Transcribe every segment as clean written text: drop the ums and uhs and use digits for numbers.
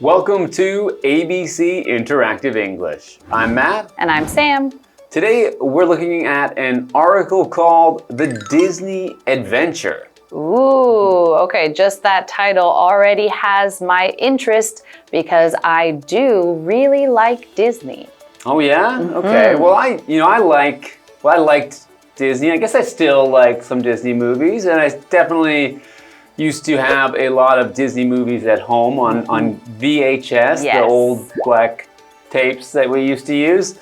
Welcome to ABC Interactive English. I'm Matt. And I'm Sam. Today we're looking at an article called The Disney Adventure. Ooh, okay, just that title already has my interest because I do really like Disney. Oh yeah? Okay. Well, I liked Disney. I guess I still like some Disney movies, and I definitely used to have a lot of Disney movies at home on VHS, the old black tapes that we used to use.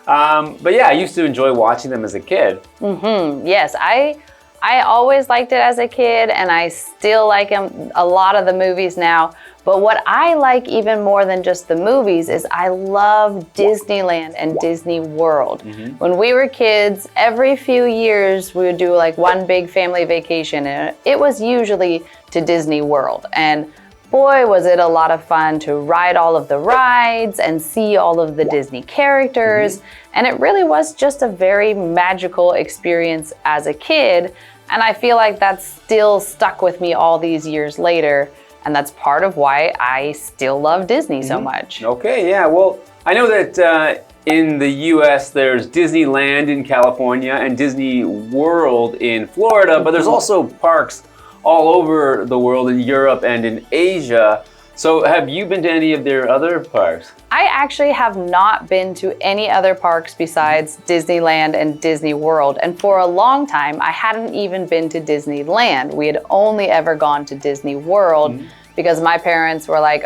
But yeah, I used to enjoy watching them as a kid. Yes, I always liked it as a kid, and I still like a lot of the movies now. But what I like even more than just the movies is I love Disneyland and Disney World. When we were kids, every few years we would do like one big family vacation, and it was usually to Disney World. And boy, was it a lot of fun to ride all of the rides and see all of the Disney characters. And it really was just a very magical experience as a kid. And I feel like that's still stuck with me all these years later. And that's part of why I still love Disney so much. Okay, yeah. Well, I know that in the US there's Disneyland in California and Disney World in Florida, but there's also parks all over the world in Europe and in Asia. So have you been to any of their other parks? I actually have not been to any other parks besides Disneyland and Disney World. And for a long time, I hadn't even been to Disneyland. We had only ever gone to Disney World because my parents were like,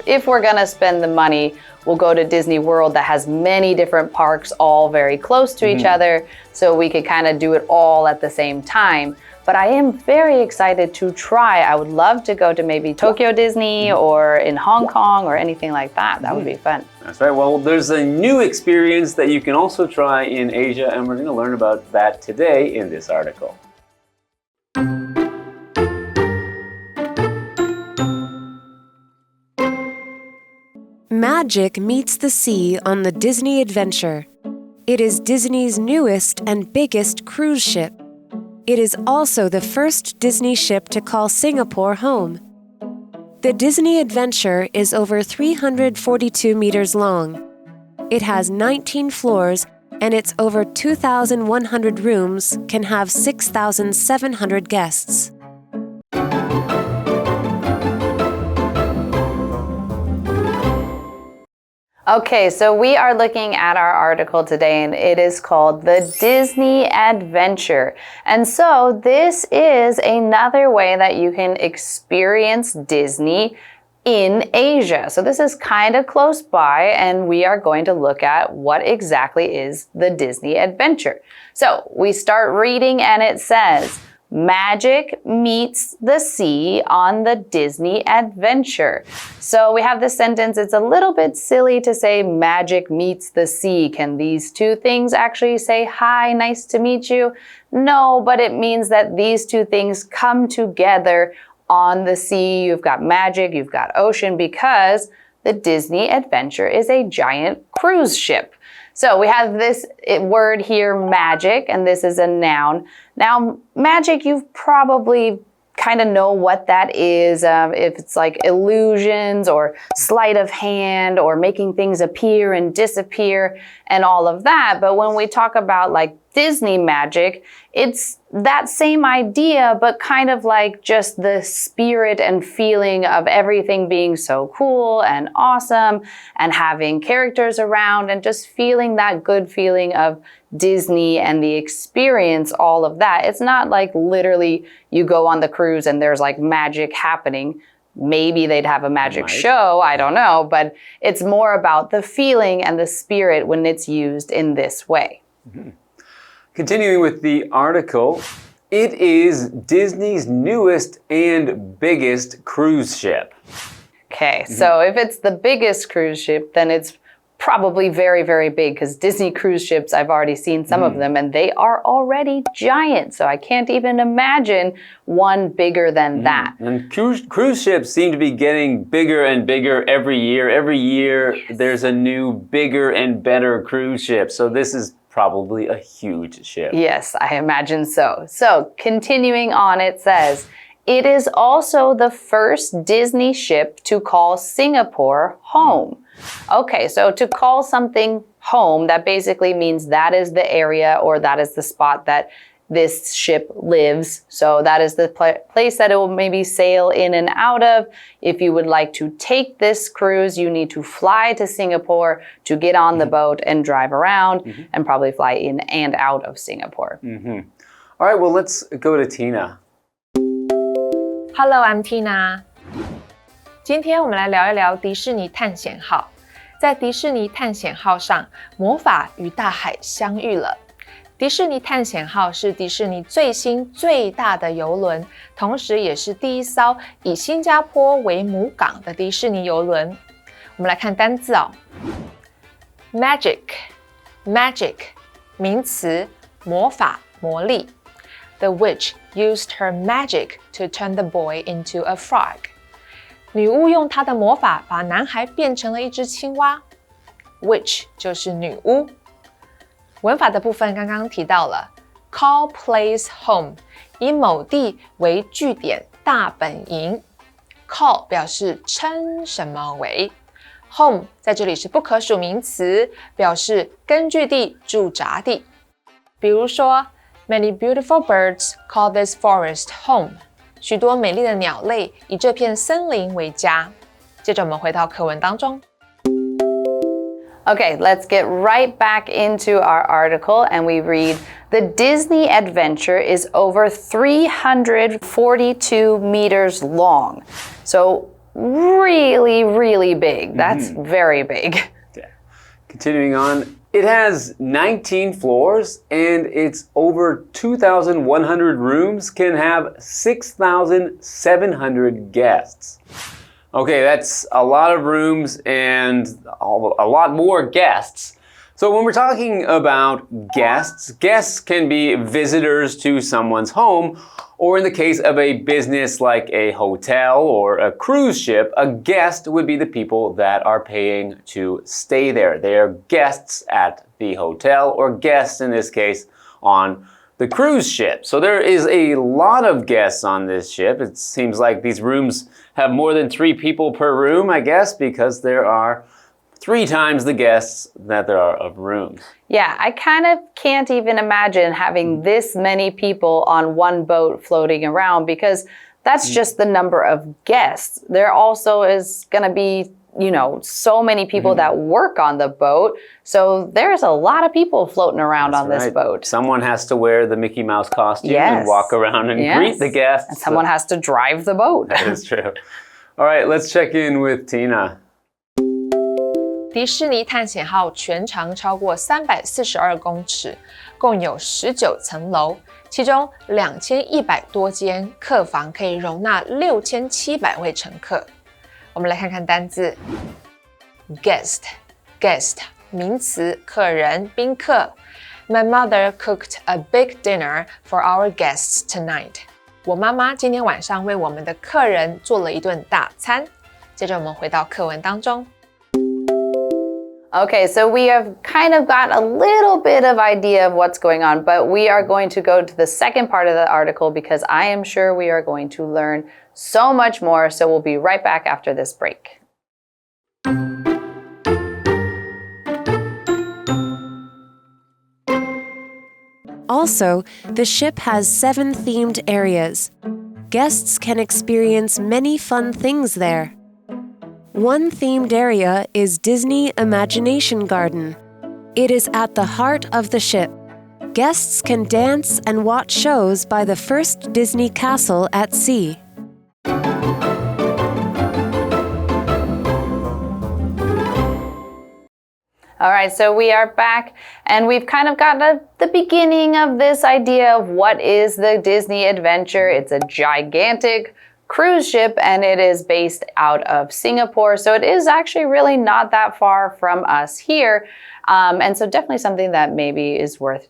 if we're gonna spend the money, we'll go to Disney World that has many different parks all very close to each other, so we could kind of do it all at the same time. But I am very excited to try. I would love to go to maybe Tokyo Disney or in Hong Kong or anything like that. That would be fun. That's right. Well, there's a new experience that you can also try in Asia, and we're going to learn about that today in this article. Magic meets the sea on the Disney Adventure. It is Disney's newest and biggest cruise ship. It is also the first Disney ship to call Singapore home. The Disney Adventure is over 342 meters long. It has 19 floors, and its over 2,100 rooms can have 6,700 guests. Okay, so we are looking at our article today, and it is called The Disney Adventure. And so this is another way that you can experience Disney in Asia. So this is kind of close by, and we are going to look at what exactly is the Disney Adventure. So we start reading, and it says, Magic meets the sea on the Disney Adventure. So we have this sentence. It's a little bit silly to say magic meets the sea. Can these two things actually say, hi, nice to meet you? No, but it means that these two things come together on the sea. You've got magic, you've got ocean, because the Disney Adventure is a giant cruise ship. So we have this word here, magic, and this is a noun. Now, magic, you probably kind of know what that is. If it's like illusions or sleight of hand or making things appear and disappear and all of that. But when we talk about like Disney magic, it's that same idea, but kind of like just the spirit and feeling of everything being so cool and awesome and having characters around and just feeling that good feeling of Disney and the experience, all of that. It's not like literally you go on the cruise and there's like magic happening. Maybe they'd have a magic show, I don't know, but it's more about the feeling and the spirit when it's used in this way. Continuing with the article, it is Disney's newest and biggest cruise ship. Okay, so if it's the biggest cruise ship, then it's probably very, very big, because Disney cruise ships, I've already seen some of them, and they are already giant. So I can't even imagine one bigger than that. And cruise ships seem to be getting bigger and bigger every year. Every year there's a new, bigger and better cruise ship. So this is probably a huge ship. Yes, I imagine so. So continuing on, it says, It is also the first Disney ship to call Singapore home. Okay, so to call something home, that basically means that is the area or that is the spot that this ship lives. So that is the place that it will maybe sail in and out of. If you would like to take this cruise, you need to fly to Singapore to get on the boat and drive around and probably fly in and out of Singapore. All right, well, let's go to Tina. Hello, I'm Tina. 今天我们来聊一聊迪士尼探险号。在迪士尼探险号上，魔法与大海相遇了。迪士尼探险号是迪士尼最新最大的邮轮，同时也是第一艘以新加坡为母港的迪士尼邮轮。我们来看单字哦 ，magic， 名词，魔法、魔力。The witch used her magic to turn the boy into a frog. 女巫用她的魔法把男孩变成了一只青蛙。Witch 就是女巫。文法的部分刚刚提到了 call place home， 以某地为据点大本营。call 表示称什么为 home 在这里是不可数名词，表示根据地、驻扎地。比如说Many beautiful birds call this forest home. 许多美丽的鸟类以这片森林为家。接着我们回到课文当中。Okay, let's get right back into our article and we read, the Disney adventure is over 342 meters long. So really, really big. That's very big. Yeah. Continuing on.It has 19 floors and its over 2,100 rooms can have 6,700 guests. Okay, that's a lot of rooms and a lot more guests. So when we're talking about guests, guests can be visitors to someone's home, or in the case of a business like a hotel or a cruise ship, a guest would be the people that are paying to stay there. They are guests at the hotel, or guests in this case on the cruise ship. So there is a lot of guests on this ship. It seems like these rooms have more than 3 people per room, I guess, because there are 3 times the guests that there are of rooms. Yeah, I kind of can't even imagine having this many people on one boat floating around because that's just the number of guests. There also is going to be, you know, so many people that work on the boat. So there's a lot of people floating around on this boat. Someone has to wear the Mickey Mouse costume and walk around and greet the guests. And someone has to drive the boat. That is true. All right, let's check in with Tina.迪士尼探险号全长超过342公尺，共有19层楼，其中2100多间客房可以容纳6700位乘客。我们来看看单字 guest 名词，客人、宾客。My mother cooked a big dinner for our guests tonight. 我妈妈今天晚上为我们的客人做了一顿大餐。接着我们回到课文当中。Okay, so we have kind of got a little bit of idea of what's going on, but we are going to go to the second part of the article because I am sure we are going to learn so much more. So we'll be right back after this break. Also, the ship has 7 themed areas. Guests can experience many fun things there. One themed area is Disney Imagination Garden. It is at the heart of the ship. Guests can dance and watch shows by the first Disney castle at sea. All right, so we are back and we've kind of got the beginning of this idea of what is the Disney adventure. It's a gigantic cruise ship and it is based out of Singapore. So it is actually really not that far from us here. And so definitely something that maybe is worth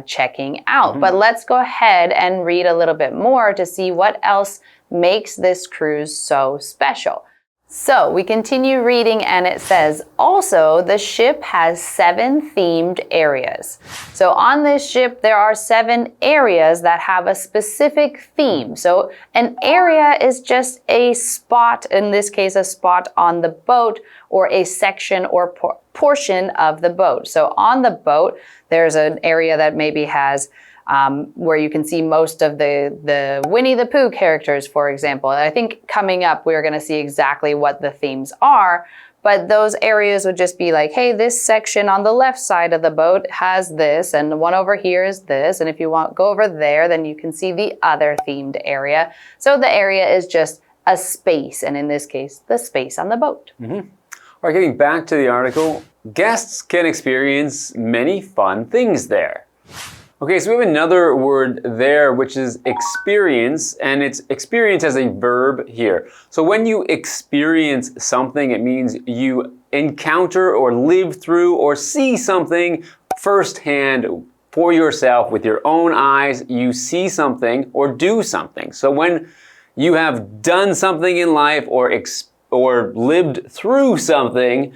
checking out. But let's go ahead and read a little bit more to see what else makes this cruise so special. So we continue reading and it says, also, the ship has 7 themed areas. So on this ship, there are 7 areas that have a specific theme. So an area is just a spot, in this case, a spot on the boat or a section or portion of the boat. So on the boat, there's an area that maybe has where you can see most of the Winnie the Pooh characters, for example. And I think coming up, we're going to see exactly what the themes are. But those areas would just be like, hey, this section on the left side of the boat has this, and the one over here is this. And if you want go over there, then you can see the other themed area. So the area is just a space, and in this case, the space on the boat. All right, getting back to the article, guests can experience many fun things there. Okay, so we have another word there, which is experience, and it's experience as a verb here. So when you experience something, it means you encounter or live through or see something firsthand for yourself with your own eyes. You see something or do something. So when you have done something in life or lived through something,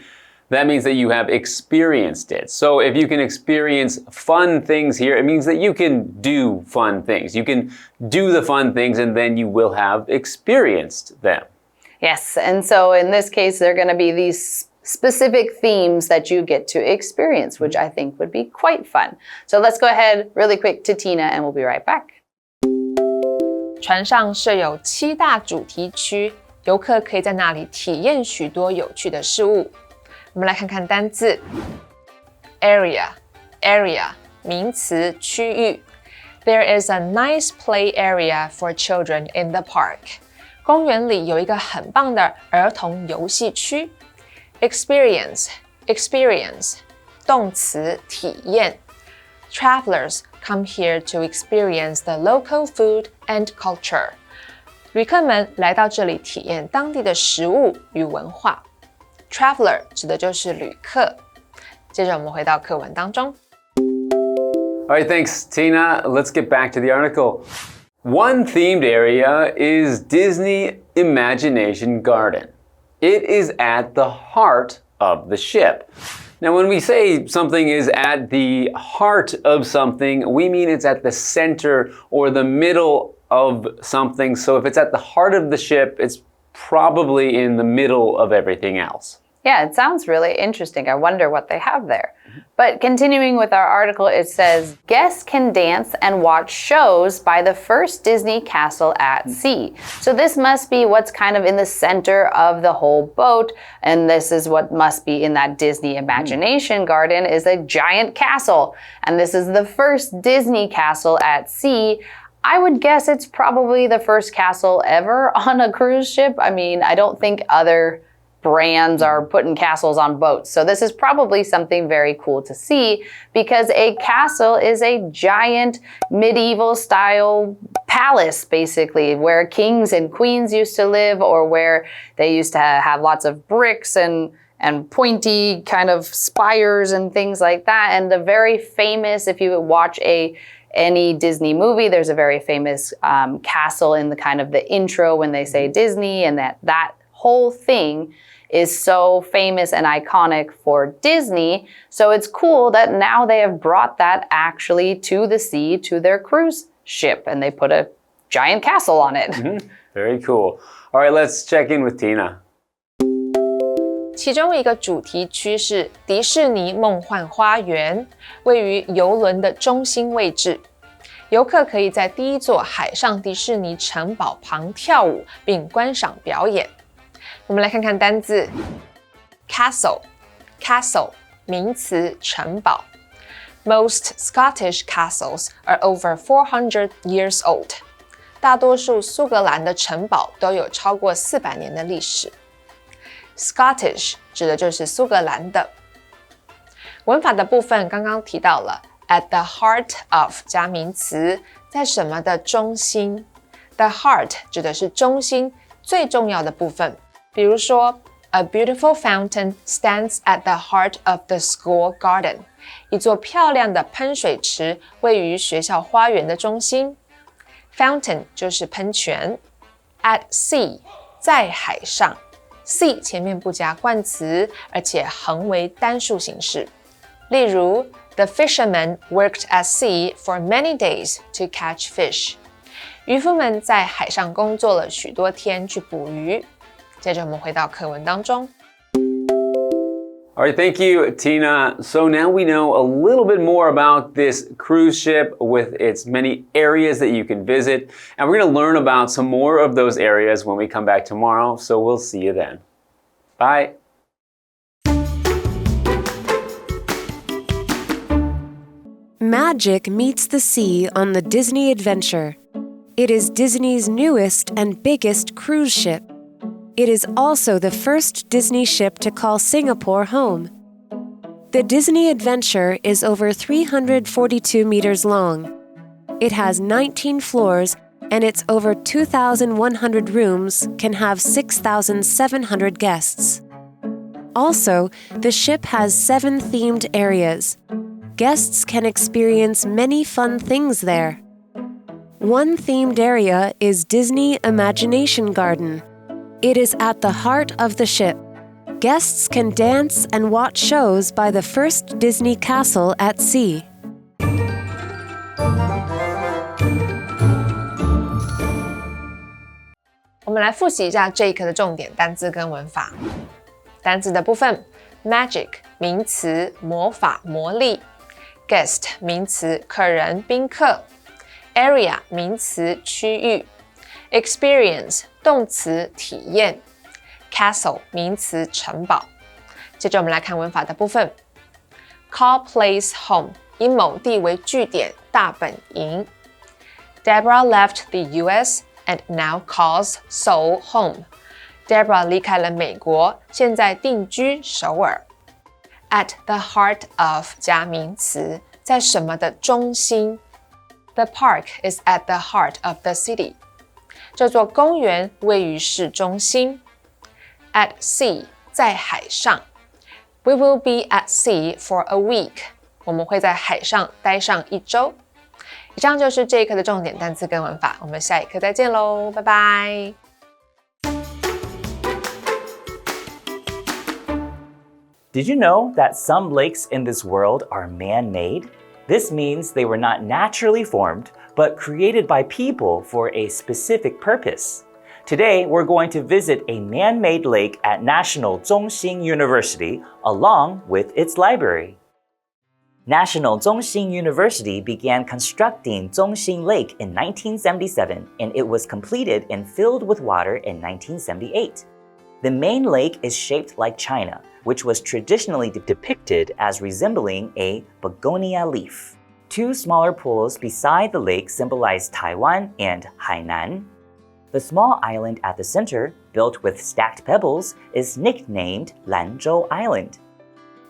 that means that you have experienced it. So if you can experience fun things here, it means that you can do fun things. You can do the fun things and then you will have experienced them. Yes, and so in this case, there are going to be these specific themes that you get to experience, which I think would be quite fun. So let's go ahead really quick to Tina and we'll be right back. 船上设有7大主题区，游客可以在那里体验许多有趣的事物。我们来看看单字 area 名词区域 There is a nice play area for children in the park 公园里有一个很棒的儿童游戏区 experience 动词体验 Travelers come here to experience the local food and culture 旅客们来到这里体验当地的食物与文化Traveler 指的就是旅客。接着我们回到课文当中。All right, thanks, Tina. Let's get back to the article. One themed area is Disney Imagination Garden. It is at the heart of the ship. Now, when we say something is at the heart of something, we mean it's at the center or the middle of something. So if it's at the heart of the ship, it's probably in the middle of everything else. Yeah, it sounds really interesting. I wonder what they have there. But continuing with our article, it says, guests can dance and watch shows by the first Disney castle at sea. So this must be what's kind of in the center of the whole boat. And this is what must be in that Disney Imagination Garden is a giant castle. And this is the first Disney castle at sea. I would guess it's probably the first castle ever on a cruise ship. I mean, I don't think other brands are putting castles on boats. So this is probably something very cool to see because a castle is a giant medieval style palace, basically, where kings and queens used to live or where they used to have lots of bricks and pointy kind of spires and things like that. And the very famous, if you watch any Disney movie, there's a very famous castle in the kind of the intro when they say Disney, and that whole thing is so famous and iconic for Disney. So it's cool that now they have brought that actually to the sea, to their cruise ship, and they put a giant castle on it. Very cool. All right, let's check in with Tina. 其中一个主题区是迪士尼梦幻花园，位于邮轮的中心位置。游客可以在第一座海上迪士尼城堡旁跳舞，并观赏表演。我们来看看单字 castle 名词城堡 Most Scottish castles are over 400 years old 大多数苏格兰的城堡都有超过400年的历史 Scottish 指的就是苏格兰的文法的部分刚刚提到了 at the heart of 加名词在什么的中心 The heart 指的是中心最重要的部分比如说 A beautiful fountain stands at the heart of the school garden. 一座漂亮的喷水池位于学校花园的中心。Fountain 就是喷泉。At sea 在海上。，sea 前面不加冠词，而且横为单数形式。例如 The fishermen worked at sea for many days to catch fish. 渔夫们在海上工作了许多天去捕鱼。接着我们回到课文当中。All right, thank you, Tina. So now we know a little bit more about this cruise ship with its many areas that you can visit. And we're going to learn about some more of those areas when we come back tomorrow. So we'll see you then. Bye. Magic meets the sea on the Disney Adventure. It is Disney's newest and biggest cruise ship. It is also the first Disney ship to call Singapore home. The Disney Adventure is over 342 meters long. It has 19 floors, and its over 2,100 rooms can have 6,700 guests. Also, the ship has 7 themed areas. Guests can experience many fun things there. One themed area is Disney Imagination Garden. It is at the heart of the ship. Guests can dance and watch shows by the first Disney castle at sea. 我们来复习一下这一课的重点单字跟文法。单字的部分 ，magic 名词，魔法、魔力。guest 名词，客人、宾客。area 名词，区域。experience 动词，体验。castle 名词，城堡。接着我们来看文法的部分。Call place home 以某地为据点，大本营。Deborah left the U.S. and now calls Seoul home. Deborah 离开了美国，现在定居首尔。At the heart of 加名词，在什么的中心。The park is at the heart of the city. 这座公园位于市中心。At sea 在海上。We will be at sea for a week. 我们会在海上待上1周。以上就是这一课的重点单词跟文法，我们下一课再见喽，拜拜。Did you know that some lakes in this world are man-made? This means they were not naturally formed, but created by people for a specific purpose. Today, we're going to visit a man-made lake at National Chung Hsing University, along with its library. National Chung Hsing University began constructing Chung Hsing Lake in 1977, and it was completed and filled with water in 1978. The main lake is shaped like China, which was traditionally depicted as resembling a begonia leaf. 2 smaller pools beside the lake symbolize Taiwan and Hainan. The small island at the center, built with stacked pebbles, is nicknamed Lanzhou Island.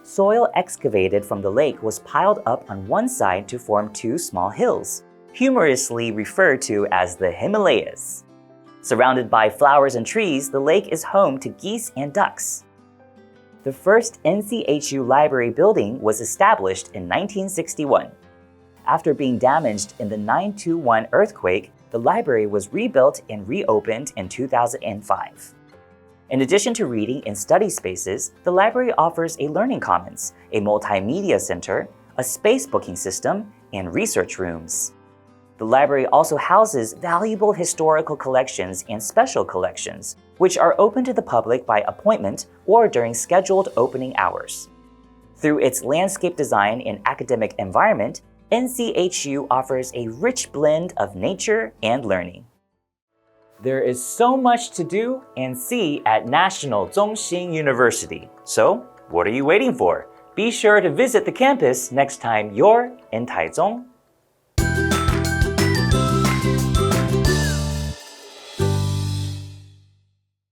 Soil excavated from the lake was piled up on one side to form 2 small hills, humorously referred to as the Himalayas. Surrounded by flowers and trees, the lake is home to geese and ducks. The first NCHU library building was established in 1961. After being damaged in the 9/21 earthquake, the library was rebuilt and reopened in 2005. In addition to reading and study spaces, the library offers a learning commons, a multimedia center, a space booking system, and research rooms. The library also houses valuable historical collections and special collections, which are open to the public by appointment or during scheduled opening hours. Through its landscape design and academic environment, NCHU offers a rich blend of nature and learning. There is so much to do and see at National Chung Hsing University. So, what are you waiting for? Be sure to visit the campus next time you're in Taichung.